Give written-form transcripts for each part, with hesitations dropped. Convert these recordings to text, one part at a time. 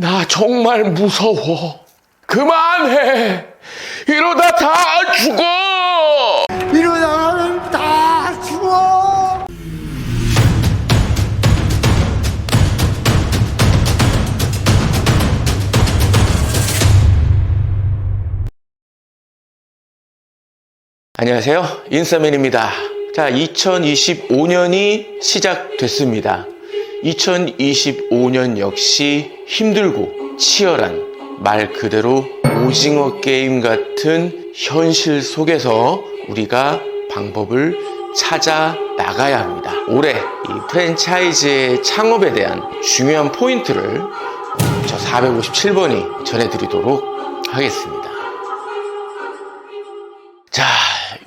나 정말 무서워. 그만해. 이러다 다 죽어. 이러다가는 다 죽어. 안녕하세요. 인싸맨입니다. 자, 2025년이 시작됐습니다. 2025년 역시 힘들고 치열한 말 그대로 오징어 게임 같은 현실 속에서 우리가 방법을 찾아 나가야 합니다. 올해 이 프랜차이즈의 창업에 대한 중요한 포인트를 저 457번이 전해드리도록 하겠습니다. 자,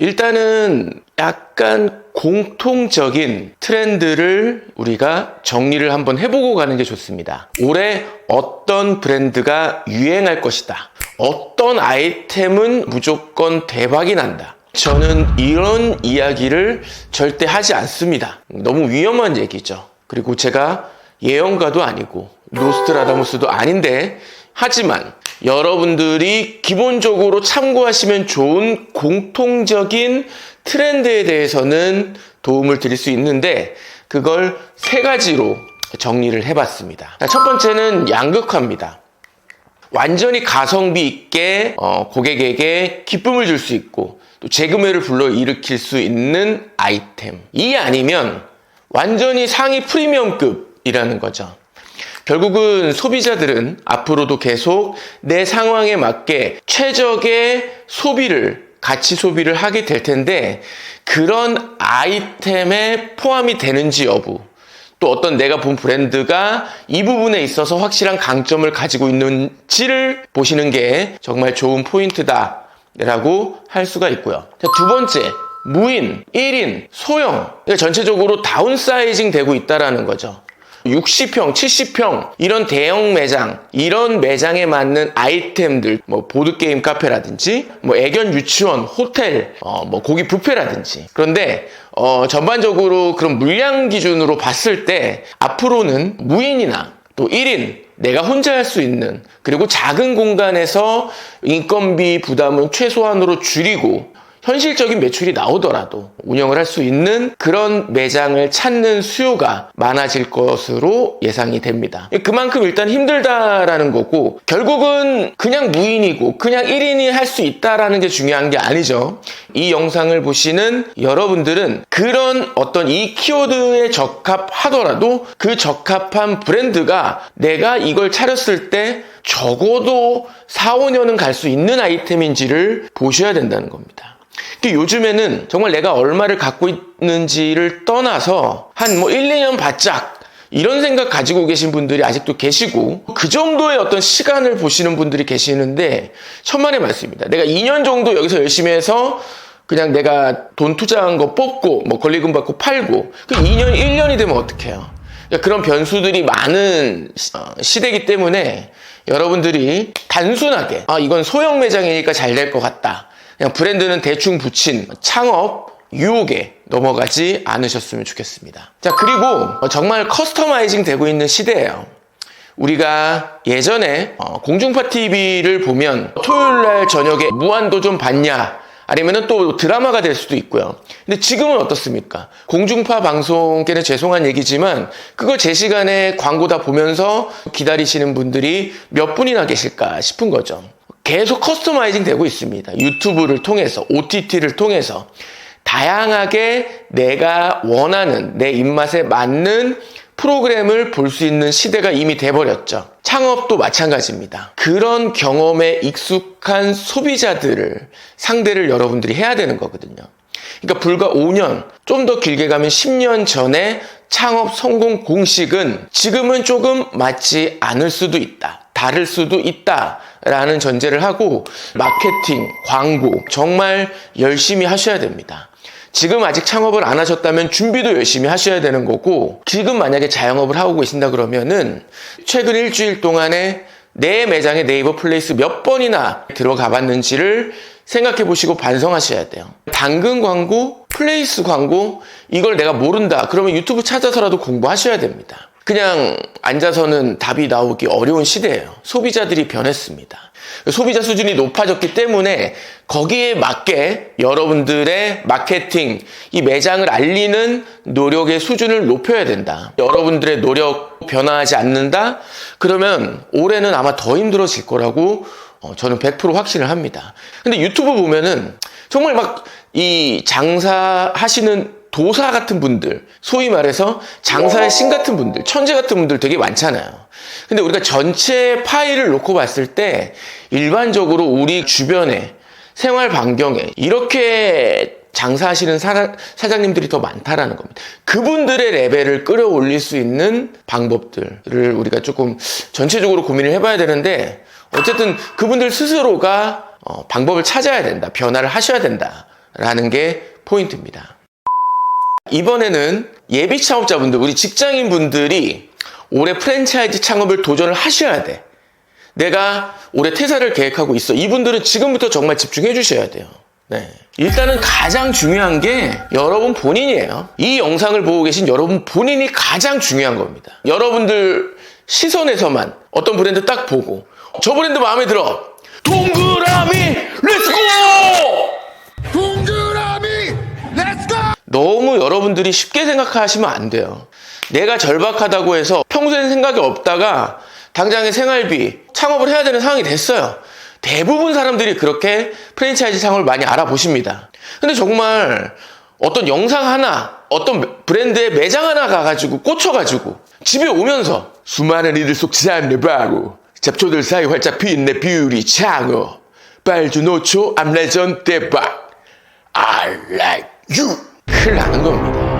일단은 약간 공통적인 트렌드를 우리가 정리를 한번 해보고 가는 게 좋습니다. 올해 어떤 브랜드가 유행할 것이다. 어떤 아이템은 무조건 대박이 난다. 저는 이런 이야기를 절대 하지 않습니다. 너무 위험한 얘기죠. 그리고 제가 예언가도 아니고 노스트라다무스도 아닌데, 하지만 여러분들이 기본적으로 참고하시면 좋은 공통적인 트렌드에 대해서는 도움을 드릴 수 있는데, 그걸 세 가지로 정리를 해봤습니다. 첫 번째는 양극화입니다. 완전히 가성비 있게 고객에게 기쁨을 줄 수 있고 또 재구매를 불러일으킬 수 있는 아이템. 이 아니면 완전히 상위 프리미엄급이라는 거죠. 결국은 소비자들은 앞으로도 계속 내 상황에 맞게 최적의 가치 소비를 하게 될 텐데, 그런 아이템에 포함이 되는지 여부, 또 어떤 내가 본 브랜드가 이 부분에 있어서 확실한 강점을 가지고 있는지를 보시는 게 정말 좋은 포인트다라고 할 수가 있고요. 자, 두 번째, 무인, 1인, 소형. 그러니까 전체적으로 다운사이징 되고 있다는 거죠. 60평, 70평 이런 대형 매장, 이런 매장에 맞는 아이템들, 뭐 보드게임 카페라든지 뭐 애견 유치원, 호텔, 뭐 고기 뷔페라든지. 그런데 전반적으로 그런 물량 기준으로 봤을 때 앞으로는 무인이나 또 1인, 내가 혼자 할 수 있는, 그리고 작은 공간에서 인건비 부담은 최소한으로 줄이고 현실적인 매출이 나오더라도 운영을 할 수 있는 그런 매장을 찾는 수요가 많아질 것으로 예상이 됩니다. 그만큼 일단 힘들다라는 거고, 결국은 그냥 무인이고 그냥 1인이 할 수 있다라는 게 중요한 게 아니죠. 이 영상을 보시는 여러분들은 그런 어떤 이 키워드에 적합하더라도 그 적합한 브랜드가 내가 이걸 차렸을 때 적어도 4, 5년은 갈 수 있는 아이템인지를 보셔야 된다는 겁니다. 요즘에는 정말 내가 얼마를 갖고 있는지를 떠나서 한 1, 2년 바짝 이런 생각 가지고 계신 분들이 아직도 계시고, 그 정도의 어떤 시간을 보시는 분들이 계시는데 천만의 말씀입니다. 내가 2년 정도 여기서 열심히 해서 그냥 내가 돈 투자한 거 뽑고 뭐 권리금 받고 팔고, 그 2년, 1년이 되면 어떡해요? 그런 변수들이 많은 시대이기 때문에 여러분들이 단순하게 이건 소형 매장이니까 잘 될 것 같다, 그냥 브랜드는 대충 붙인 창업 유혹에 넘어가지 않으셨으면 좋겠습니다. 자, 그리고 정말 커스터마이징 되고 있는 시대예요. 우리가 예전에 공중파 TV를 보면 토요일날 저녁에 무한도전 봤냐, 아니면 또 드라마가 될 수도 있고요. 근데 지금은 어떻습니까? 공중파 방송께는 죄송한 얘기지만 그걸 제 시간에 광고 다 보면서 기다리시는 분들이 몇 분이나 계실까 싶은 거죠. 계속 커스터마이징 되고 있습니다. 유튜브를 통해서, OTT를 통해서 다양하게 내가 원하는 내 입맛에 맞는 프로그램을 볼 수 있는 시대가 이미 돼버렸죠. 창업도 마찬가지입니다. 그런 경험에 익숙한 소비자들을 상대를 여러분들이 해야 되는 거거든요. 그러니까 불과 5년, 좀 더 길게 가면 10년 전에 창업 성공 공식은 지금은 조금 맞지 않을 수도 있다, 다를 수도 있다라는 전제를 하고, 마케팅, 광고 정말 열심히 하셔야 됩니다. 지금 아직 창업을 안 하셨다면 준비도 열심히 하셔야 되는 거고, 지금 만약에 자영업을 하고 계신다 그러면은 최근 일주일 동안에 내 매장에 네이버 플레이스 몇 번이나 들어가 봤는지를 생각해 보시고 반성하셔야 돼요. 당근 광고, 플레이스 광고, 이걸 내가 모른다 그러면 유튜브 찾아서라도 공부하셔야 됩니다. 그냥 앉아서는 답이 나오기 어려운 시대예요. 소비자들이 변했습니다. 소비자 수준이 높아졌기 때문에 거기에 맞게 여러분들의 마케팅, 이 매장을 알리는 노력의 수준을 높여야 된다. 여러분들의 노력 변화하지 않는다? 그러면 올해는 아마 더 힘들어질 거라고 저는 100% 확신을 합니다. 근데 유튜브 보면은 정말 막 이 장사하시는 도사 같은 분들, 소위 말해서 장사의 신 같은 분들, 천재 같은 분들 되게 많잖아요. 근데 우리가 전체 파일을 놓고 봤을 때 일반적으로 우리 주변에 생활 반경에 이렇게 장사하시는 사장님들이 더 많다라는 겁니다. 그분들의 레벨을 끌어올릴 수 있는 방법들을 우리가 조금 전체적으로 고민을 해봐야 되는데, 어쨌든 그분들 스스로가 방법을 찾아야 된다, 변화를 하셔야 된다라는 게 포인트입니다. 이번에는 예비 창업자분들, 우리 직장인분들이 올해 프랜차이즈 창업을 도전을 하셔야 돼. 내가 올해 퇴사를 계획하고 있어. 이분들은 지금부터 정말 집중해 주셔야 돼요. 네. 일단은 가장 중요한 게 여러분 본인이에요. 이 영상을 보고 계신 여러분 본인이 가장 중요한 겁니다. 여러분들 시선에서만 어떤 브랜드 딱 보고 저 브랜드 마음에 들어. 동그라미 렛츠고! 동그라미 렛츠고! 너무 여러분들이 쉽게 생각하시면 안 돼요. 내가 절박하다고 해서 평소엔 생각이 없다가 당장의 생활비, 창업을 해야 되는 상황이 됐어요. 대부분 사람들이 그렇게 프랜차이즈 창업을 많이 알아보십니다. 근데 정말 어떤 영상 하나, 어떤 브랜드의 매장 하나 가가지고 꽂혀가지고 집에 오면서 수많은 이들 속 잠내바고 잡초들 사이 활짝 피인 내 뷰리 창업 빨주노초 암레전 대박 I like you. 큰일 나는 겁니다.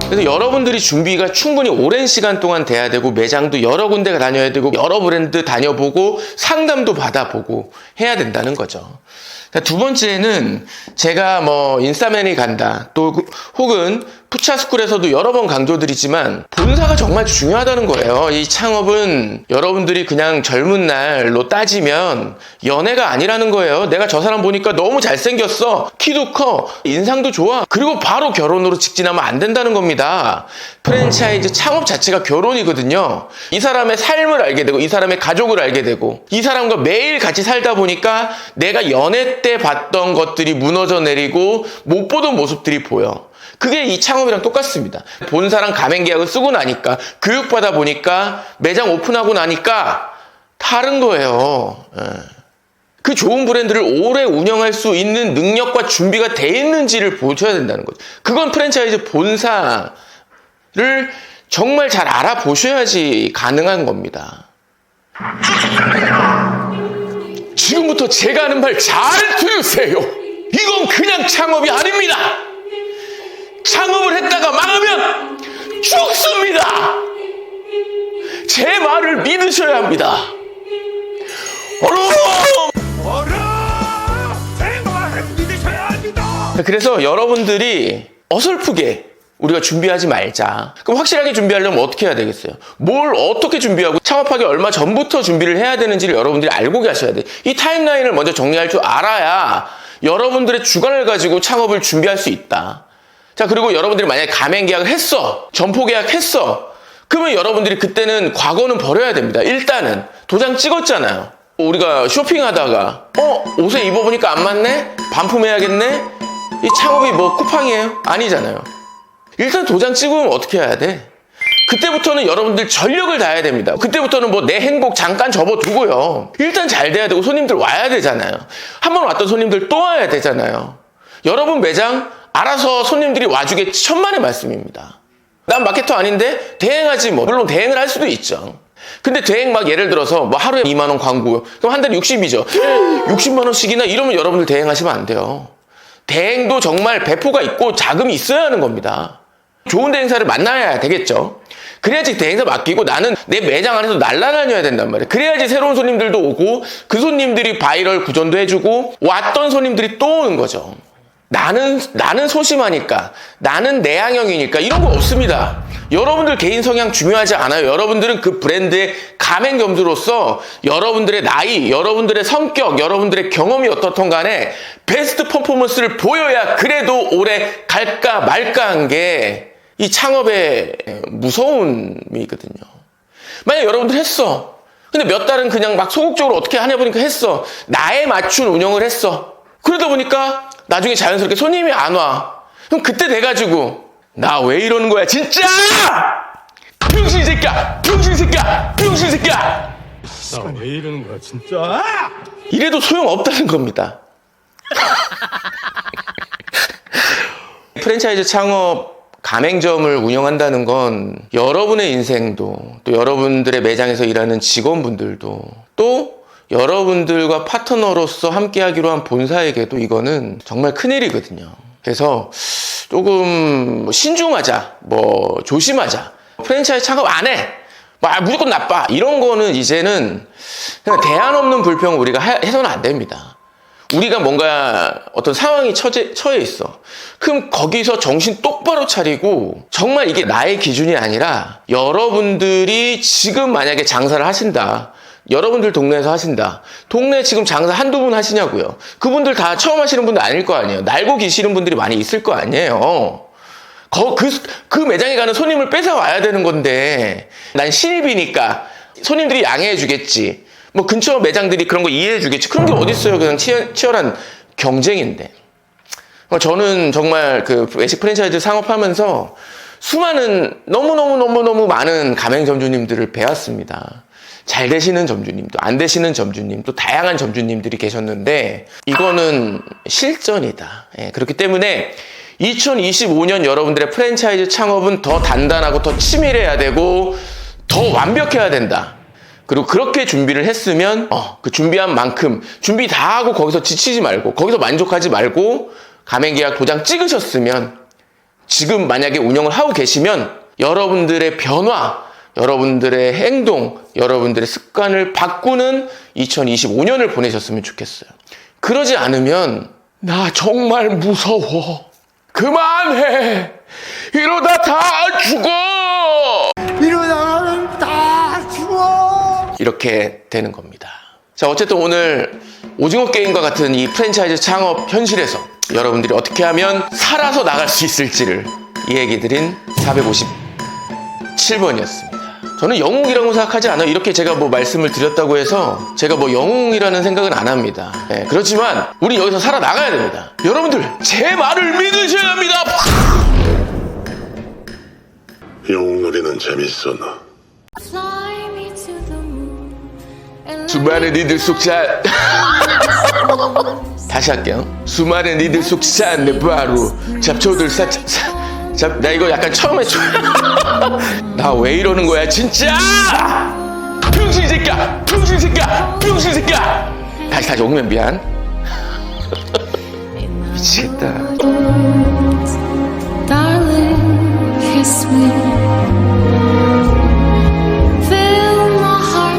그래서 여러분들이 준비가 충분히 오랜 시간 동안 돼야 되고, 매장도 여러 군데가 다녀야 되고, 여러 브랜드 다녀보고, 상담도 받아보고 해야 된다는 거죠. 두 번째는 제가 인싸맨이 간다, 또 혹은 푸차스쿨에서도 여러 번 강조드리지만 본사가 정말 중요하다는 거예요. 이 창업은 여러분들이 그냥 젊은 날로 따지면 연애가 아니라는 거예요. 내가 저 사람 보니까 너무 잘생겼어, 키도 커, 인상도 좋아, 그리고 바로 결혼으로 직진하면 안 된다는 겁니다. 프랜차이즈 창업 자체가 결혼이거든요. 이 사람의 삶을 알게 되고, 이 사람의 가족을 알게 되고, 이 사람과 매일 같이 살다 보니까 내가 연애 때 봤던 것들이 무너져 내리고 못 보던 모습들이 보여. 그게 이 창업이랑 똑같습니다. 본사랑 가맹 계약을 쓰고 나니까, 교육받아 보니까, 매장 오픈하고 나니까 다른 거예요. 그 좋은 브랜드를 오래 운영할 수 있는 능력과 준비가 돼 있는지를 보셔야 된다는 거죠. 그건 프랜차이즈 본사를 정말 잘 알아보셔야지 가능한 겁니다. 지금부터 제가 하는 말 잘 들으세요. 이건 그냥 창업이 아닙니다. 창업을 했다가 망하면 죽습니다. 제 말을 믿으셔야 합니다. 제 말을 믿으셔야 합니다. 그래서 여러분들이 어설프게 우리가 준비하지 말자. 그럼 확실하게 준비하려면 어떻게 해야 되겠어요? 뭘 어떻게 준비하고 창업하기 얼마 전부터 준비를 해야 되는지를 여러분들이 알고 계셔야 돼요. 이 타임라인을 먼저 정리할 줄 알아야 여러분들의 주관을 가지고 창업을 준비할 수 있다. 자, 그리고 여러분들이 만약에 가맹 계약을 했어, 점포 계약했어, 그러면 여러분들이 그때는 과거는 버려야 됩니다. 일단은 도장 찍었잖아요. 우리가 쇼핑하다가 옷에 입어보니까 안 맞네? 반품해야겠네? 이 창업이 쿠팡이에요? 아니잖아요. 일단 도장 찍으면 어떻게 해야 돼? 그때부터는 여러분들 전력을 다해야 됩니다. 그때부터는 내 행복 잠깐 접어두고요. 일단 잘 돼야 되고, 손님들 와야 되잖아요. 한 번 왔던 손님들 또 와야 되잖아요. 여러분 매장 알아서 손님들이 와주겠지, 천만의 말씀입니다. 난 마케터 아닌데 대행하지 물론 대행을 할 수도 있죠. 근데 대행 예를 들어서 하루에 2만 원 광고, 그럼 한 달에 60이죠. 60만 원씩이나 이러면 여러분들 대행하시면 안 돼요. 대행도 정말 배포가 있고 자금이 있어야 하는 겁니다. 좋은 대행사를 만나야 되겠죠. 그래야지 대행사 맡기고 나는 내 매장 안에서 날아다녀야 된단 말이에요. 그래야지 새로운 손님들도 오고, 그 손님들이 바이럴 구전도 해주고, 왔던 손님들이 또 오는 거죠. 나는 소심하니까, 나는 내향형이니까 이런 거 없습니다. 여러분들 개인 성향 중요하지 않아요. 여러분들은 그 브랜드의 가맹점주로서 여러분들의 나이, 여러분들의 성격, 여러분들의 경험이 어떻든 간에 베스트 퍼포먼스를 보여야 그래도 오래 갈까 말까 한 게 이 창업의 무서움이거든요. 만약 여러분들 했어. 근데 몇 달은 그냥 막 소극적으로 어떻게 하냐 보니까 했어. 나에 맞춘 운영을 했어. 그러다 보니까 나중에 자연스럽게 손님이 안 와. 그럼 그때 돼가지고 나 왜 이러는 거야 진짜! 병신 새끼야! 병신 새끼야! 병신 새끼야! 나 왜 이러는 거야 진짜? 이래도 소용없다는 겁니다. 프랜차이즈 창업 가맹점을 운영한다는 건 여러분의 인생도 또 여러분들의 매장에서 일하는 직원분들도 또 여러분들과 파트너로서 함께하기로 한 본사에게도 이거는 정말 큰일이거든요. 그래서 조금 신중하자, 조심하자. 프랜차이즈 창업 안 해. 무조건 나빠. 이런 거는 이제는 그냥 대안 없는 불평을 우리가 해서는 안 됩니다. 우리가 뭔가 어떤 상황이 처해 있어. 그럼 거기서 정신 똑바로 차리고 정말 이게 나의 기준이 아니라 여러분들이 지금 만약에 장사를 하신다. 여러분들 동네에서 하신다. 동네에 지금 장사 한두 분 하시냐고요. 그분들 다 처음 하시는 분들 아닐 거 아니에요. 날고 계시는 분들이 많이 있을 거 아니에요. 그 매장에 가는 손님을 뺏어와야 되는 건데 난 신입이니까 손님들이 양해해 주겠지. 근처 매장들이 그런 거 이해해 주겠지. 그런 게 어딨어요. 그냥 치열한 경쟁인데. 저는 정말 그 외식 프랜차이즈 상업하면서 수많은 너무너무 많은 가맹점주님들을 배웠습니다. 잘 되시는 점주님도 안 되시는 점주님도 다양한 점주님들이 계셨는데 이거는 실전이다. 그렇기 때문에 2025년 여러분들의 프랜차이즈 창업은 더 단단하고 더 치밀해야 되고 더 완벽해야 된다. 그리고 그렇게 준비를 했으면 그 준비한 만큼 준비 다 하고 거기서 지치지 말고 거기서 만족하지 말고 가맹계약 도장 찍으셨으면 지금 만약에 운영을 하고 계시면 여러분들의 변화, 여러분들의 행동, 여러분들의 습관을 바꾸는 2025년을 보내셨으면 좋겠어요. 그러지 않으면 나 정말 무서워. 그만해. 이러다 다 죽어. 이러다가는 다 죽어. 이렇게 되는 겁니다. 자, 어쨌든 오늘 오징어 게임과 같은 이 프랜차이즈 창업 현실에서 여러분들이 어떻게 하면 살아서 나갈 수 있을지를 이 얘기 드린 457번이었습니다. 저는 영웅이라고 생각하지 않아요. 이렇게 제가 말씀을 드렸다고 해서 제가 영웅이라는 생각은 안 합니다. 그렇지만 우리 여기서 살아나가야 됩니다. 여러분들 제 말을 믿으셔야 합니다. 영웅놀이는 재밌어 나. 수많은 이들 속찬 다시 할게요. 수많은 이들 속찬 내 바로 잡초들 나 이거 약간 처음에 나 왜 이러는 거야 진짜. 병신 새끼야 병신 새끼야 병신 새끼야. 다시 옥면 미안. 미치겠다.